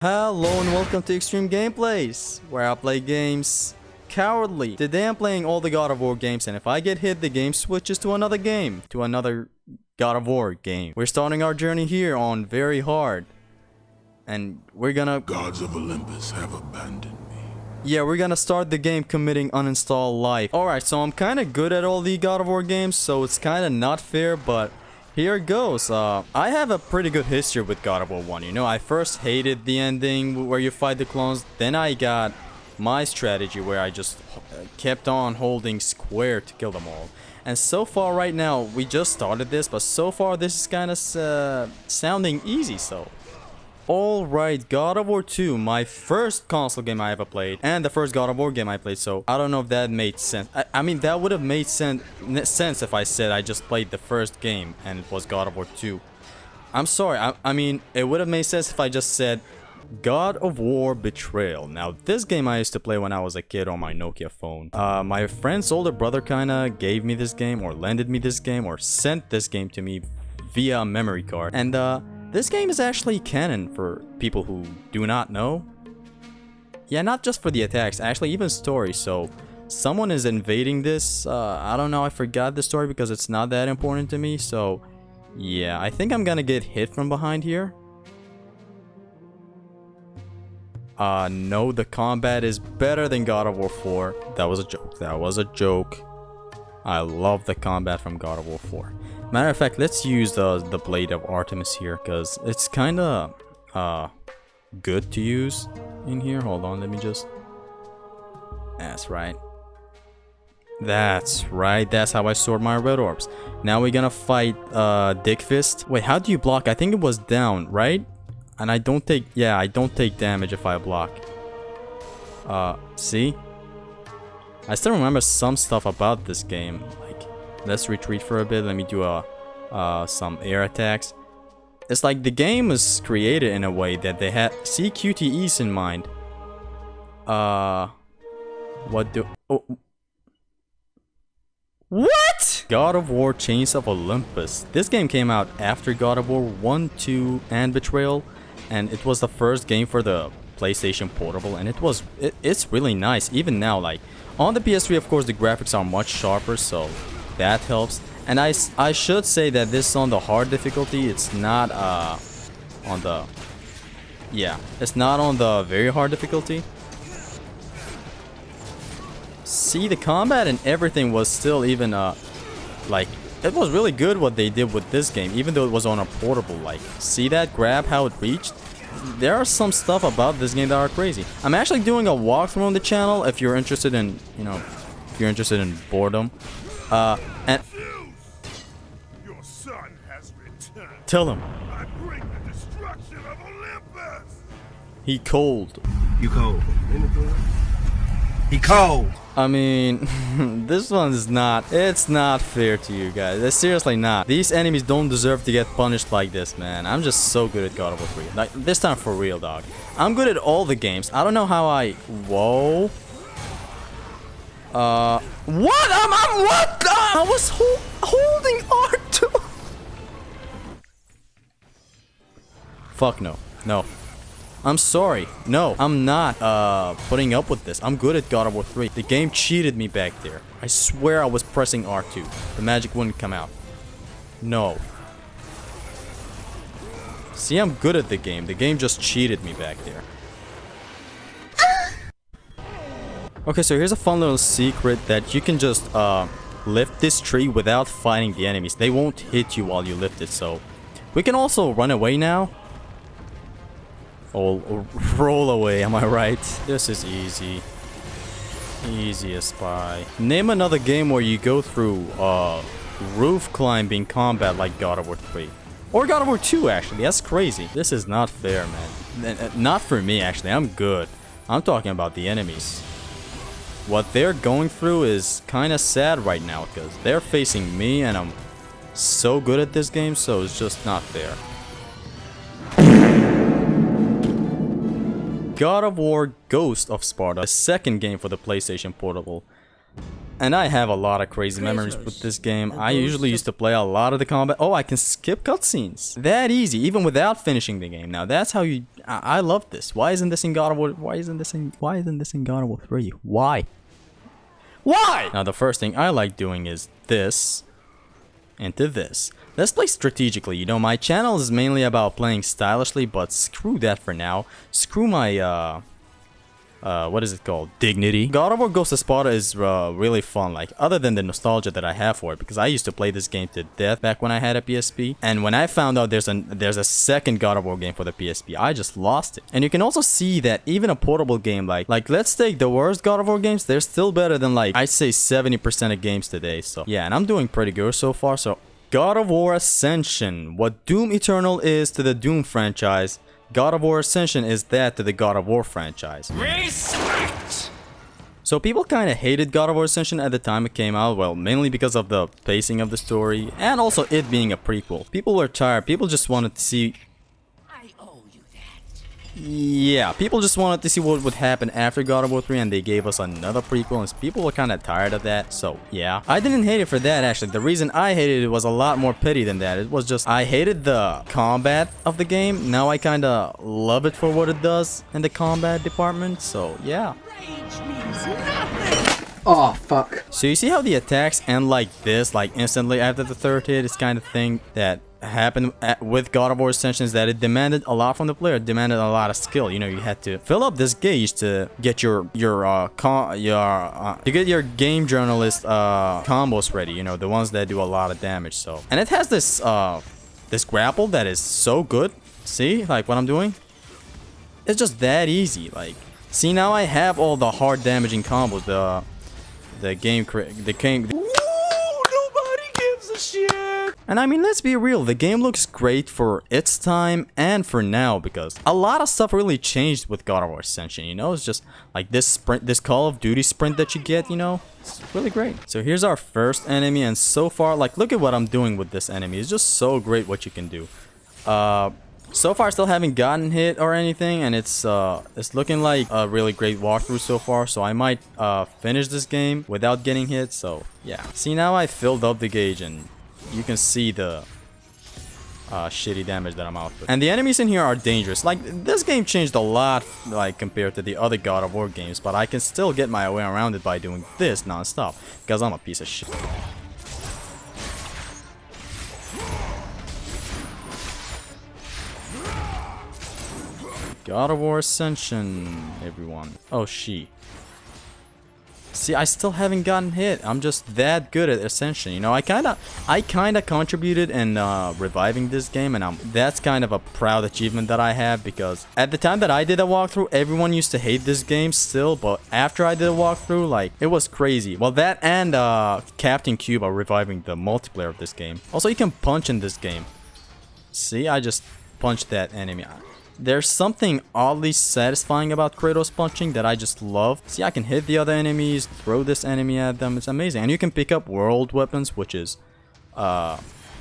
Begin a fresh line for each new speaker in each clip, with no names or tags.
Hello and welcome to Extreme Gameplays, where I play games cowardly. Today I'm playing all the God of War games, and if I get hit, the game switches to another game, to another God of War game. We're starting our journey here on very hard, and we're gonna...
Gods of Olympus have abandoned me.
Yeah, we're gonna start the game committing uninstall life. Alright, so I'm kinda good at all the God of War games, so it's kinda not fair, but... here it goes. I have a pretty good history with God of War 1, you know. I first hated the ending where you fight the clones. Then I got my strategy where I just kept on holding square to kill them all. And so far right now, we just started this, but so far this is kind of sounding easy, so... Alright, God of War 2, my first console game I ever played, and the first God of War game I played, so I don't know if that made sense. I mean, that would have made sense if I said I just played the first game and it was God of War 2. I'm sorry, I mean, it would have made sense if I just said God of War Betrayal. Now, this game I used to play when I was a kid on my Nokia phone. My friend's older brother kinda gave me this game, or lended me this game, or sent this game to me via a memory card, and this game is actually canon for people who do not know. Yeah, not just for the attacks, actually even story. So, someone is invading this. I don't know, I forgot the story because it's not that important to me. So, yeah, I think I'm gonna get hit from behind here. No, the combat is better than God of War 4. That was a joke. That was a joke. I love the combat from God of War 4. Matter of fact, let's use the Blade of Artemis here, because it's kind of good to use in here. Hold on, let me just... That's right. That's right, that's how I stored my red orbs. Now we're gonna fight Dick Fist. Wait, how do you block? I think it was down, right? And I don't take... yeah, I don't take damage if I block. See? I still remember some stuff about this game. Like, let's retreat for a bit. Let me do some air attacks. It's like the game was created in a way that they had CQTEs in mind. What do... oh. What? God of War Chains of Olympus. This game came out after God of War 1, 2, and Betrayal. And it was the first game for the PlayStation Portable. And it's really nice. Even now, like... on the PS3, of course, the graphics are much sharper, so that helps. And I should say that this is on the hard difficulty. It's not on the... yeah, it's not on the very hard difficulty. See, the combat and everything was still even, like... it was really good what they did with this game, even though it was on a portable. Like, see that grab, how it reached? There are some stuff about this game that are crazy. I'm actually doing a walkthrough on the channel if you're interested in, you know, if you're interested in boredom. And
Your son has returned.
tell him.
I bring the destruction of Olympus.
He cold.
You cold. He cold.
I mean, this one's not... it's not fair to you guys. It's seriously not. These enemies don't deserve to get punished like this, man. I'm just so good at God of War 3. Like, this time for real, dog. I'm good at all the games. I don't know how I... whoa. What? I'm what? I was holding R2. Fuck no. No. I'm sorry. No, I'm not putting up with this. I'm good at God of War 3. The game cheated me back there. I swear I was pressing R2. The magic wouldn't come out. No. See, I'm good at the game. The game just cheated me back there. Okay, so here's a fun little secret that you can just lift this tree without fighting the enemies. They won't hit you while you lift it, so... we can also run away now. Or roll away, am I right? This is easy. Easy as pie. Name another game where you go through roof climbing combat like God of War 3. Or God of War 2, actually. That's crazy. This is not fair, man. Not for me, actually. I'm good. I'm talking about the enemies. What they're going through is kind of sad right now because they're facing me and I'm so good at this game, so it's just not fair. God of War Ghost of Sparta, the second game for the PlayStation Portable. And I have a lot of crazy memories with this game. I usually used to play a lot of the combat. Oh, I can skip cutscenes. That easy, even without finishing the game. Now that's how you. I love this. Why isn't this in God of War? Why isn't this in God of War 3? Why? Why? Now the first thing I like doing is this into this. Let's play strategically. You know, my channel is mainly about playing stylishly, but screw that for now. Screw my what is it called? Dignity. God of War Ghost of Sparta is really fun, like, other than the nostalgia that I have for it, because I used to play this game to death back when I had a PSP, and when I found out there's a second God of War game for the PSP, I just lost it. And you can also see that even a portable game like let's take the worst God of War games, they're still better than, like, I'd say 70% of games today. So yeah, and I'm doing pretty good so far. So God of War Ascension, what Doom Eternal is to the Doom franchise, God of War Ascension is that to the God of War franchise. Respect! So people kind of hated God of War Ascension at the time it came out, well, mainly because of the pacing of the story, and also it being a prequel. People were tired, people just wanted to see...
I owe you that.
Yeah, people just wanted to see what would happen after God of War 3, and they gave us another prequel, and people were kind of tired of that, so yeah. I didn't hate it for that, actually. The reason I hated it was a lot more petty than that. It was just, I hated the combat of the game. Now I kind of love it for what it does in the combat department, so yeah.
Rage means nothing.
Oh, fuck.
So you see how the attacks end like this, like instantly after the third hit? It's kind of thing that happened with God of War Ascension, is that it demanded a lot from the player. It demanded a lot of skill. You know, you had to fill up this gauge to get your game journalist combos ready. You know, the ones that do a lot of damage. So, and it has this this grapple that is so good. See, like what I'm doing? It's just that easy. Like, see, now I have all the hard damaging combos. The game. Nobody gives a shit. And I mean, let's be real, the game looks great for its time and for now, because a lot of stuff really changed with God of War Ascension, you know? It's just like this sprint, this Call of Duty sprint that you get, you know? It's really great. So here's our first enemy, and so far, like, look at what I'm doing with this enemy. It's just so great what you can do. So far, still haven't gotten hit or anything, and it's looking like a really great walkthrough so far, so I might finish this game without getting hit, so yeah. See, now I filled up the gauge, and you can see the shitty damage that I'm out with. And the enemies in here are dangerous. Like, this game changed a lot, like, compared to the other God of War games, but I can still get my way around it by doing this non-stop, because I'm a piece of shit. God of War Ascension, everyone. Oh, she. See, I still haven't gotten hit. I'm just that good at Ascension. You know, I kinda contributed in reviving this game, and that's kind of a proud achievement that I have, because at the time that I did a walkthrough, everyone used to hate this game still, but after I did a walkthrough, like, it was crazy. Well, that and Captain Cube are reviving the multiplayer of this game. Also, you can punch in this game. See, I just punched that enemy. There's something oddly satisfying about Kratos punching that I just love. See, I can hit the other enemies, throw this enemy at them. It's amazing. And you can pick up world weapons, which is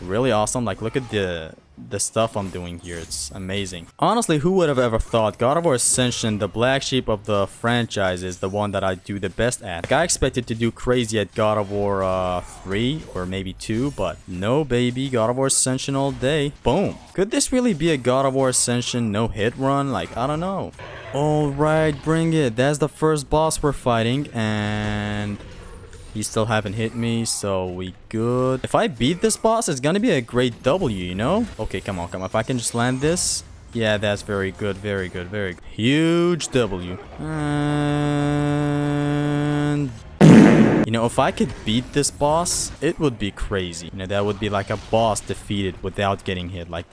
really awesome. Like, look at the stuff I'm doing here. It's amazing. Honestly, who would have ever thought God of War Ascension, the black sheep of the franchise, is the one that I do the best at? Like, I expected to do crazy at God of War 3 or maybe 2, but no, baby. God of War Ascension all day. Boom. Could this really be a God of War Ascension no-hit run? Like, I don't know. Alright, bring it. That's the first boss we're fighting, and he still haven't hit me, so we good. If I beat this boss, it's gonna be a great W, you know? Okay, come on, come on. If I can just land this. Yeah, that's very good, very good, very good. Huge W. And you know, if I could beat this boss, it would be crazy. You know, that would be like a boss defeated without getting hit. Like,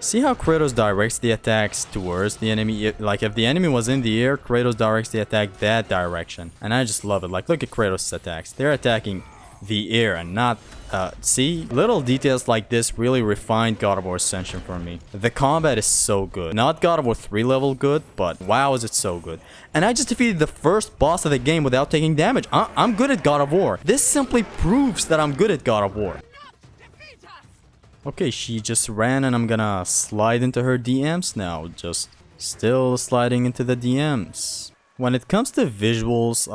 see how Kratos directs the attacks towards the enemy? Like, if the enemy was in the air, Kratos directs the attack that direction. And I just love it. Like, look at Kratos' attacks. They're attacking the air and not... see? Little details like this really refined God of War Ascension for me. The combat is so good. Not God of War 3 level good, but wow, is it so good. And I just defeated the first boss of the game without taking damage. I'm good at God of War. This simply proves that I'm good at God of War. Okay, she just ran, and I'm gonna slide into her DMs now. Just still sliding into the DMs. When it comes to visuals,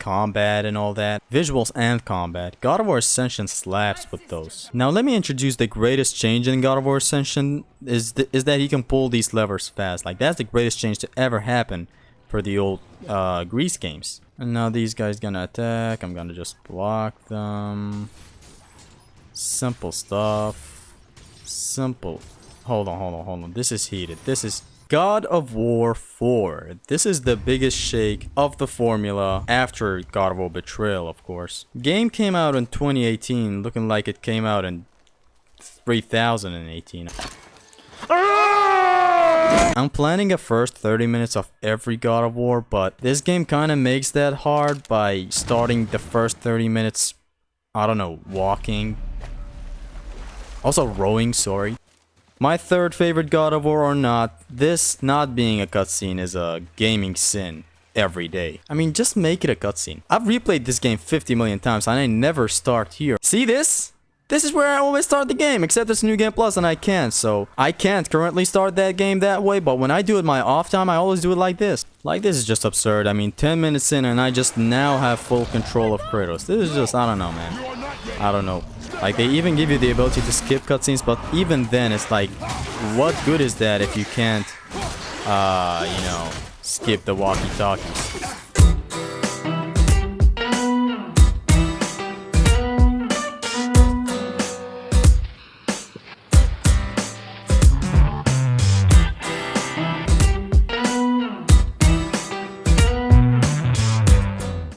combat and all that, visuals and combat, God of War Ascension slaps with those. Now let me introduce the greatest change in God of War Ascension is that he can pull these levers fast. Like that's the greatest change to ever happen for the old Grease games. And now these guys gonna attack. I'm gonna just block them. Simple stuff. Simple. Hold on. This is heated. This is God of War 4. This is the biggest shake of the formula after God of War Betrayal, of course. Game came out in 2018, looking like it came out in 3018. I'm planning a first 30 minutes of every God of War, but this game kind of makes that hard by starting the first 30 minutes, I don't know, walking. Also rowing, sorry. My third favorite God of War or not, this not being a cutscene is a gaming sin every day. I mean, just make it a cutscene. I've replayed this game 50 million times and I never start here. See this? This is where I always start the game, except it's New Game Plus and I can't. So I can't currently start that game that way, but when I do it my off time, I always do it like this. Like this is just absurd. I mean, 10 minutes in and I just now have full control of Kratos. This is just, I don't know, man. I don't know. Like, they even give you the ability to skip cutscenes, but even then, it's like, what good is that if you can't, you know, skip the walkie-talkies?